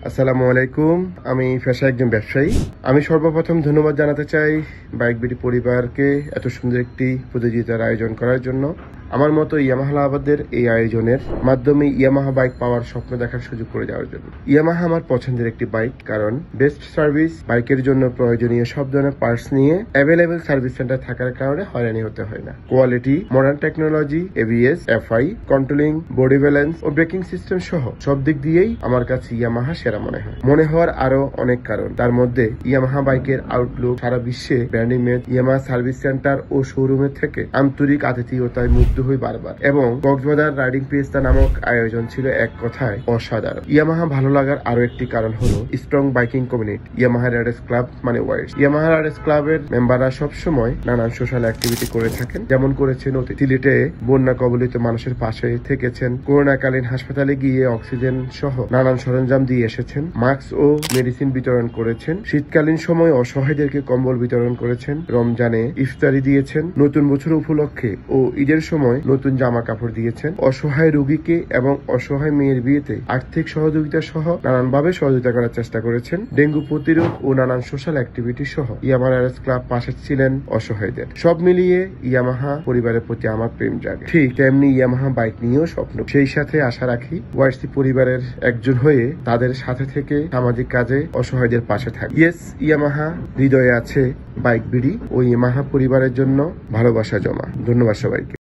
আসসালামু আলাইকুম। আমি পেশায় একজন ব্যবসায়ী। আমি সর্বপ্রথম ধন্যবাদ জানাতে চাই বাইক বিডি পরিবারকে এত সুন্দর একটি প্রতিযোগিতার আয়োজন করার জন্য। আমার মতো ইয়ামাহা লাভারদের এই আয়োজনের মাধ্যমে ইয়ামাহা বাইক পাওয়ার স্বপ্ন দেখার সুযোগ করে দেওয়ার জন্য। ইয়ামাহা আমার পছন্দের একটি বাইক, কারণ বেস্ট সার্ভিস, বাইকের জন্য প্রয়োজনীয় সব ধরনের পার্টস নিয়ে অ্যাভেলেবেল সার্ভিস সেন্টার থাকার কারণে হয়রানি হতে হয় না। Quality, modern technology, ABS, FI, controlling, body balance ও ব্রেকিং সিস্টেম সহ সব দিক দিয়েই আমার কাছে ইয়ামাহা সেরা মনে হওয়ার আরো অনেক কারণ। তার মধ্যে ইয়ামাহা বাইকের আউটলুক সারা বিশ্বে branding made, Yamaha service centre ও শোরুমের থেকে আন্তরিক আতিথেয়তায় মুগ্ধ হই বারবার, এবং কক্সবাজার রাইডিং পিস্তা নামক আয়োজন ছিল এক কথায় অসাধারণ। ইয়ামাহা ভালো লাগার আরো একটি কারণ হলো strong biking community. Yamaha Riders club মানে ওয়াইডস। ইয়ামাহা রাইডার্স ক্লাবের মেম্বাররা সবসময় নানান সোশ্যাল অ্যাক্টিভিটি করে থাকেন, যেমন করেছেন সিলেটে বন্যা কবলিত মানুষের পাশে থেকেছেন, করোনাকালীন হাসপাতালে গিয়ে অক্সিজেন সহ নানান সরঞ্জাম দিয়ে এসেছেন, মাস্ক ও মেডিসিন বিতরণ করেছেন, শীতকালীন সময় অসহায়দেরকে কম্বল বিতরণ করেছেন, রমজানে ইফতারি দিয়েছেন, নতুন বছর উপলক্ষে ও ঈদের সময় নতুন জামা কাপড় দিয়েছেন, অসহায় রোগীকে এবং অসহায় মেয়ের বিয়েতে আর্থিক সহযোগিতা সহ নানানভাবে সহযোগিতা করার চেষ্টা করেছেন। ডেঙ্গু প্রতিরোধ ও নানান সোশ্যাল অ্যাক্টিভিটি সহ ইয়ামাহা রাইডার্স ক্লাব পাশে ছিলেন অসহায়দের। সব মিলিয়ে ইয়ামাহা পরিবারের প্রতি আমার প্রেম জাগে। ঠিক তেমনি ইয়ামাহা বাইক নিয়েও স্বপ্ন। সেই সাথে আশা রাখি ওয়াইসি পরিবারের একজন হয়ে তাদের সাথে থেকে সামাজিক কাজে অসহায়দের পাশে থাকবে। ইয়েস, ইয়ামাহা হৃদয়ে আছে বাইক বিডি ও ইয়ামাহা পরিবারের জন্য ভালোবাসা জমা। ধন্যবাদ সবাইকে।